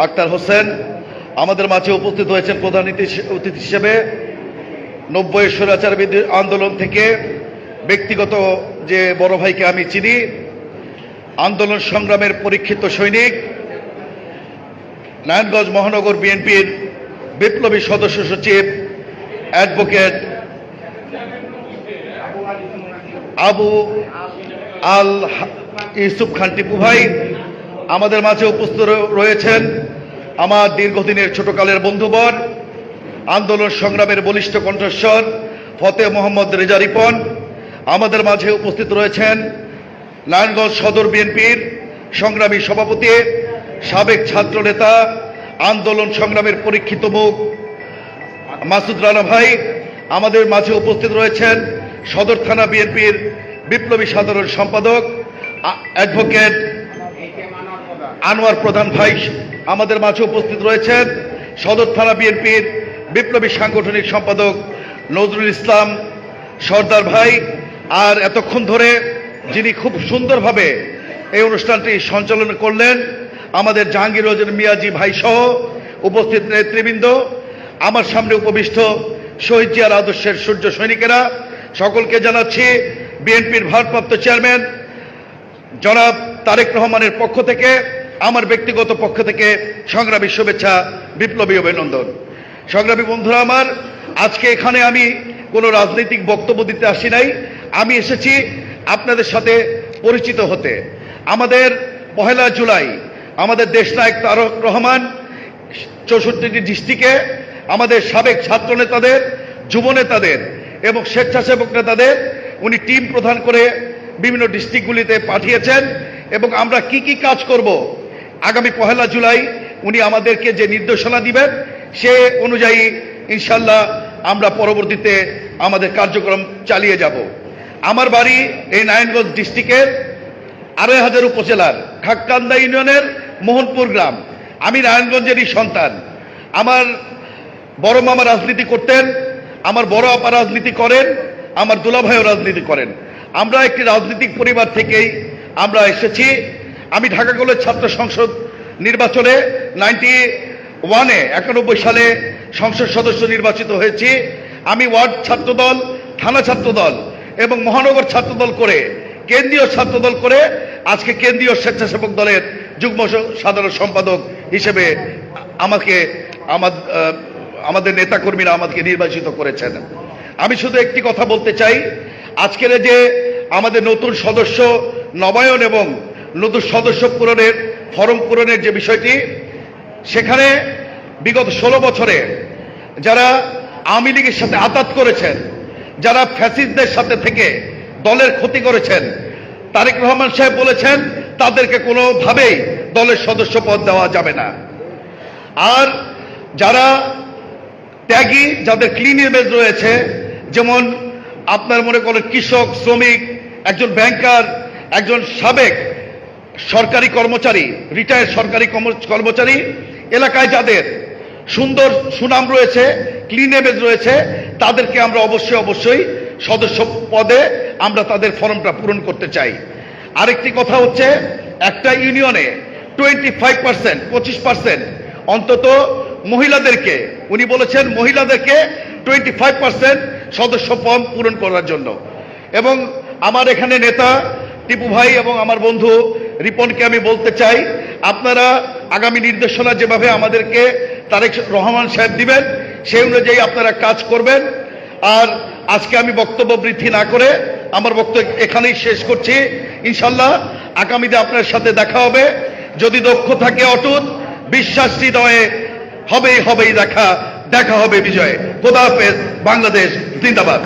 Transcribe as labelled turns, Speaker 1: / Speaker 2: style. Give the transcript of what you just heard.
Speaker 1: আক্তার হোসেন আমাদের মাঝে উপস্থিত হয়েছেন প্রধান অতিথি হিসেবে। 90 স্বৈরাচার বিরোধী আন্দোলন থেকে ব্যক্তিগত যে বড় ভাইকে আমি চিনি, আন্দোলন সংগ্রামের পরীক্ষিত সৈনিক, নারায়ণগঞ্জ মহানগর বিএনপির বিপ্লবী সদস্য সচিব অ্যাডভোকেট আবু আল ইউসুফ খান টিপু ভাই আমাদের মাঝে উপস্থিত রয়েছেন। আমার দীর্ঘদিনের ছোটকালের বন্ধুবর, আন্দোলন সংগ্রামের বলিষ্ঠ কণ্ঠস্বর ফতে মোহাম্মদ রেজা রিপন আমাদের মাঝে উপস্থিত রয়েছেন। নারায়ণগঞ্জ সদর বিএনপির সংগ্রামী সভাপতি, সাবেক ছাত্র নেতা, আন্দোলন সংগ্রামের পরীক্ষিত মুখ মাসুদ রানা ভাই আমাদের মাঝে উপস্থিত রয়েছেন। সদর থানা বিএনপির বিপ্লবী সাধারণ সম্পাদক অ্যাডভোকেট আনোয়ার প্রধান ভাই আমাদের মাঝে উপস্থিত রয়েছেন। সদর থানা বিএনপির বিপ্লবী সাংগঠনিক সম্পাদক নজরুল ইসলাম সর্দার ভাই, আর এতক্ষণ ধরে যিনি খুব সুন্দরভাবে এই অনুষ্ঠানটি সঞ্চালন করলেন আমাদের জাহাঙ্গীর হোসেন মিয়াজি ভাই সহ উপস্থিত নেতৃবৃন্দ, আমার সামনে উপবিষ্ট শহীদ জিয়ার আদর্শের সূর্য সৈনিকেরা, সকলকে জানাচ্ছি বিএনপির ভারপ্রাপ্ত চেয়ারম্যান জনাব তারেক রহমানের পক্ষ থেকে, আমার ব্যক্তিগত পক্ষ থেকে সংগ্রামী শুভেচ্ছা, বিপ্লবী অভিনন্দন। সংগ্রামী বন্ধুরা আমার, আজকে এখানে আমি কোনো রাজনৈতিক বক্তব্য দিতে আসি নাই, আমি এসেছি আপনাদের সাথে পরিচিত হতে। আমাদের 1 জুলাই আমাদের দেশনায়ক তারেক রহমান 64টি ডিস্ট্রিক্টে আমাদের সাবেক ছাত্র নেতাদের, যুব নেতাদের এবং স্বেচ্ছাসেবক নেতাদের উনি টিম প্রদান করে বিভিন্ন ডিস্ট্রিক্টগুলিতে পাঠিয়েছেন এবং আমরা কি কি কাজ করব আগামী 1 জুলাই উনি আমাদেরকে যে নির্দেশনা দিবেন সে অনুযায়ী ইনশাল্লাহ আমরা পরবর্তীতে আমাদের কার্যক্রম চালিয়ে যাব। আমার বাড়ি এই নারায়ণগঞ্জ ডিস্ট্রিক্টের 2.5 উপজেলার খাক্কান্দা ইউনিয়নের মোহনপুর গ্রাম। আমি নারায়ণগঞ্জেরই সন্তান। আমার বড় মামা রাজনীতি করতেন, আমার বড় আপা রাজনীতি করেন, আমার দুলাভাইও রাজনীতি করেন। আমরা একটি রাজনৈতিক পরিবার থেকেই আমরা এসেছি। আমি ঢাকা কলেজ ছাত্র সংসদ নির্বাচনে 91 সালে সংসদ সদস্য নির্বাচিত হয়েছি। আমি ওয়ার্ড ছাত্রদল, থানা ছাত্রদল এবং মহানগর ছাত্রদল করে, কেন্দ্রীয় ছাত্রদল করে আজকে কেন্দ্রীয় স্বেচ্ছাসেবক দলের যুগ্ম সাধারণ সম্পাদক হিসেবে আমাদের নেতাকর্মীরা আমাকে নির্বাচিত করেছেন। আমি শুধু একটি কথা বলতে চাই, আজকের যে আমাদের নতুন সদস্য নবায়ন এবং নতুন সদস্য পূরণের ফরম পূরণের যে বিষয়টি, সেখানে বিগত 16 বছরে যারা আওয়ামী লীগের সাথে আতাত করেছেন, যারা ফ্যাসিস্টদের সাথে থেকে দলের ক্ষতি করেছেন, তারেক রহমান সাহেব বলেছেন তাদেরকে কোনোভাবেই দলের সদস্য পদ দেওয়া যাবে না। আর যারা ত্যাগী, যাদের ক্লিন ইমেজ রয়েছে, যেমন আপনার মনে করেন কৃষক, শ্রমিক, একজন ব্যাংকার, একজন সাবেক সরকারি কর্মচারী, রিটায়ার্ড সরকারি কর্মচারী, এলাকায় যাদের সুন্দর সুনাম রয়েছে, ক্লিন ইমেজ রয়েছে, তাদেরকে আমরা অবশ্যই সদস্য পদে আমরা তাদের ফর্মটা পূরণ করতে চাই। আরেকটি কথা হচ্ছে, একটা ইউনিয়নে 25% অন্তত মহিলাদেরকে, উনি বলেছেন মহিলাদেরকে 25% সদস্য ফর্ম পূরণ করার জন্য। এবং আমার এখানে নেতা টিপু ভাই এবং আমার বন্ধু রিপনকে আমি বলতে চাই, আপনারা আগামী নির্দেশনা যেভাবে আমাদেরকে তারেক রহমান সাহেব দিবেন সেই অনুযায়ী আপনারা কাজ করবেন। আর আজকে আমি বক্তব্য বৃদ্ধি না করে আমার বক্তব্য এখানেই শেষ করছি। ইনশাল্লাহ আগামীতে আপনার সাথে দেখা হবে, যদি দক্ষ থাকে অটুট, বিশ্বাস হৃদয়ে, হবেই দেখা হবে বিজয়ে। খোদা হাফেজ। বাংলাদেশ জিন্দাবাদ।